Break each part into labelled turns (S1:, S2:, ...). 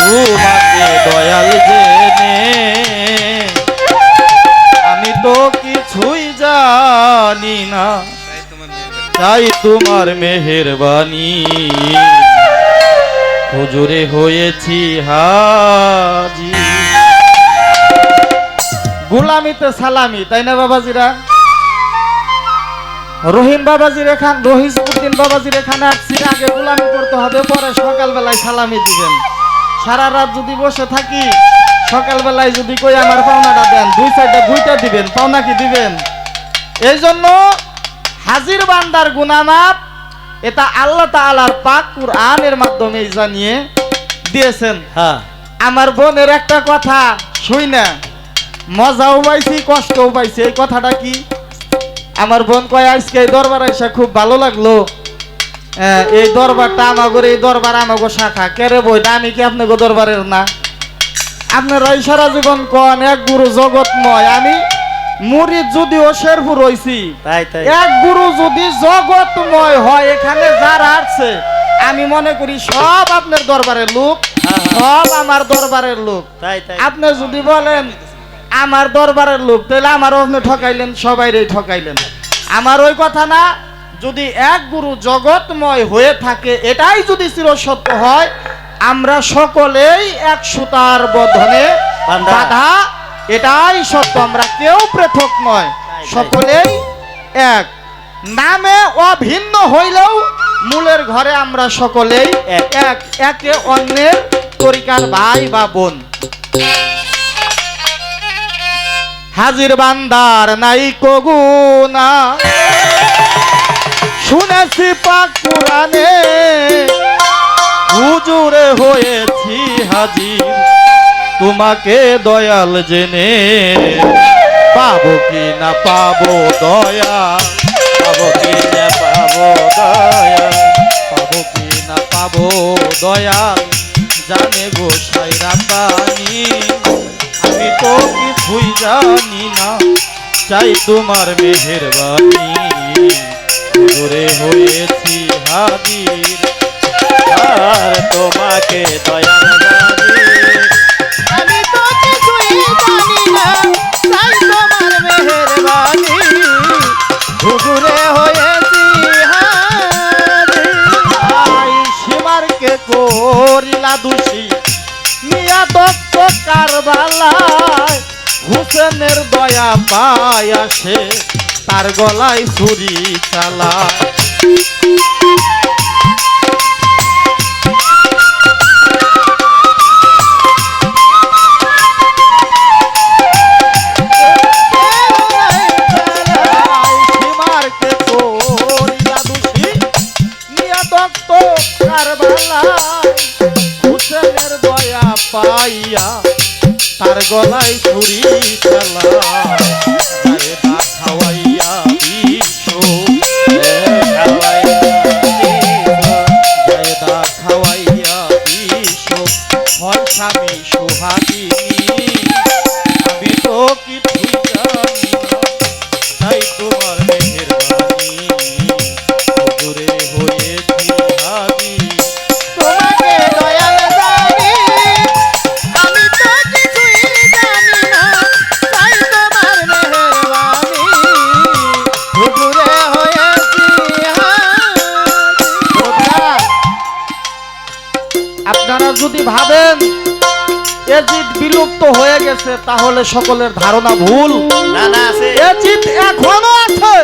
S1: তোমাকে দয়াল জেনে আমি তো কিছুই জানি না, চাই তোমার মেহেরবানি। হুজুরে হয়েছি হাজি। গোলামিতে সালামি, তাই না বাবাজিরা? রহিম বাবাজির এখান, রহিসউদ্দিন বাবাজির এখানে আসছি, আগে গোলামি করতে হবে, পরে সকালবেলায় সালামি দিবেন। সারা রাত যদি বসে থাকি, সকালবেলায় যদি কই আমার পাওনাটা দেন, দুই সাইডে দুইটা দিবেন, পাওনা কি দিবেন? এই জন্য হাজির বান্দার গুনামাপ এটা আল্লাহ তাআলার পাক কুরআনের মাধ্যমে জানিয়ে দিয়েছেন।
S2: হ্যাঁ,
S1: আমার বোনের একটা কথা শুই না, মজাও পাইছি কষ্টও পাইছি। এই কথাটা কি? আমার বোন কয় আজকে এই দরবার এসে খুব ভালো লাগলো। এই দরবারটা আমাগো, এই দরবার আমাগো শাখা। কেরে বইটা আমি কি আপনাকে দরবারের না? আপনারা সারা জীবন কন এক গুরু জগৎময়। আমি মুরিদ যদিও শেরপুর হইছি,
S2: তাই তাই
S1: এক গুরু যদি জগৎময় হয়, এখানে যারা আসছে আমি মনে করি সব আপনার দরবারের লোক, সব আমার দরবারের লোক।
S2: তাই তাই
S1: আপনি যদি বলেন আমার দরবারের লোক, তাহলে আমারও আপনি ঠকাইলেন, সবাইরেই ঠকাইলেন। আমার ওই কথা না। যদি এক গুরু জগৎময় হয়ে থাকে, এটাই যদি চিরসত্য হয়, আমরা সকলেই এক সুতার বন্ধনে বাঁধা, এটাই সত্য। আমরা কেউ পৃথক নয়, সকলেই এক। নামে অভিন্ন হইলেও মূলের ঘরে আমরা সকলেই এক, একে অন্যের তরিকার ভাই বা বোন। হাজির বান্দার নাই কগুনা, শুনেছি পাক কুরআনে, হুজুরে হয়েছি হাজির তোমাকে দয়াল জেনে। পাবো কি না পাবো দয়া,
S2: পাবো কি না পাবো দয়া,
S1: পাবো কি না পাবো দয়াল জানে গো সাইরা পানি। আমি তো কিছুই জানি না, চাই তোমার মেহেরবানি। হুজুরে হয়েছি হাজির
S2: আর তোমাকে দয়াল জানি।
S1: আমি তো কিছুই জানি না, চাই তোমার মেহেরবানি। হুজুরে হয়েছি হাজির। আই সীমারকে করিলা দোষী, মিয়া দত্ত কারবালায় হুসেনের দয়া পায় আসে, তার গলায় ছুরি চালায়। সীমারকে করিলা দোষী, মিয়া দত্ত কারবালায় হুসেনের দয়া পাইয়া তার গলায় ছুরি চালায়। জায়দা খাওয়াইয়া দিছ, জায়দা খাওয়াইয়া দিছ, হয় স্বামী সোহাগিনী। আমি তো কিছুই জানি না, তাই তোমার মেহেরবানি। হুজুরে হয়েছি হাজির তোমাকে দয়াল জানি। আমি তো কিছুই জানি না, তাই তোমার মেহেরবানি। হুজুরে হয়েছি হাজির। আপনারা যদি ভাবেন এজিদ বিলুপ্ত হয়ে গেছে, তাহলে সকলের ধারণা ভুল।
S2: না না, আছে
S1: এজিদ এখনো আছে,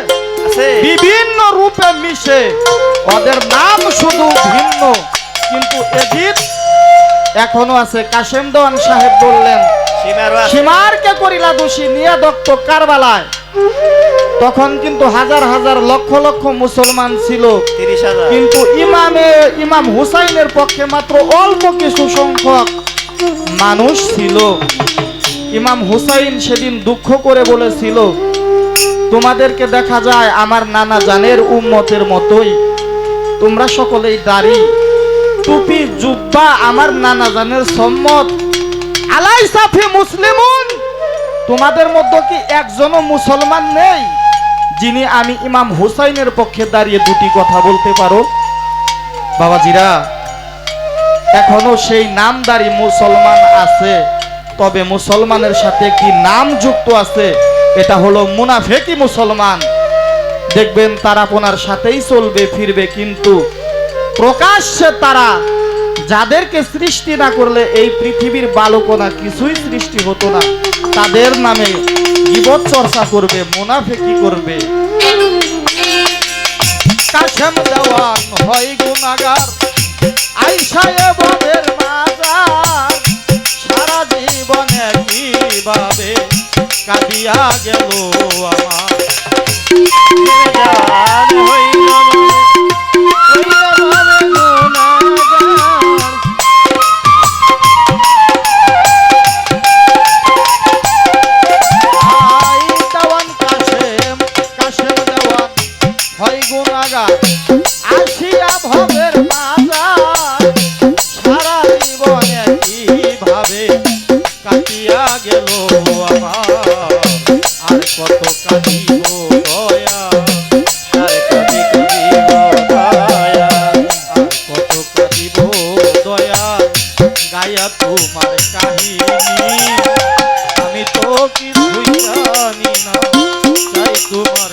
S2: আছে
S1: বিভিন্ন রূপে মিশে, ওদের নাম শুধু ভিন্ন, কিন্তু এজিদ এখনো আছে। কাশেম দেওয়ান সাহেব বললেন
S2: সীমারও আছে।
S1: সীমারকে করিলা দোষী, নিয়ে দত্ত কারবালায়। তখন কিন্তু হাজার হাজার লক্ষ লক্ষ মুসলমান ছিল,
S2: 30,000।
S1: কিন্তু ইমাম হুসাইনের পক্ষে মাত্র অল্প কিছু সংখ্যক মানুষ ছিল। ইমাম হুসাইন সেদিন দুঃখ করে বলেছিল, তোমাদেরকে দেখা যায় আমার নানা জানের উম্মতের মতোই, তোমরা সকলেই দাড়ি টুপি জুব্বা আমার নানা জানের সম্মত। আলাইসা ফি মুসলিমুন, তোমাদের মধ্যে কি একজনও মুসলমান নেই যিনি আমি ইমাম হুসাইনের পক্ষে দাঁড়িয়ে দুটি কথা বলতে পারো? বাবাজিরা, এখনো সেই নামদারি মুসলমান আছে, তবে মুসলমানের সাথে কি নাম যুক্ত আছে, এটা হলো মুনাফেকি মুসলমান। দেখবেন তারা আপনার সাথেই চলবে ফিরবে, কিন্তু প্রকাশ্যে তারা যাদেরকে সৃষ্টি না করলে এই পৃথিবীর বালকোনা কিছুই সৃষ্টি হতো না, তাদের নামে গীবত চর্চা করবে, মুনাফেকি করবে। কাশেম দেওয়ান হয় গুনাহগার, আইসায়ে বদের মাজার, সারা জীবনে কিভাবে কাঁদিয়া গেল আমার।
S2: জান হইল
S1: আই দেওয়ান কাশেম, কাশেম দেওয়ান হয় গুনাহগার, আসিয়া ভবের মাজার, সারা জীবনে কিভাবে কাটিয়া গেল আমার। আর কত কাঁদিব দয়া,
S2: আর কবি কবি দয়া,
S1: আর কত কাঁদিব দয়া, গায়া তোমার কাহিনী। আমি তো কিছুই জানি না, চাই তোমার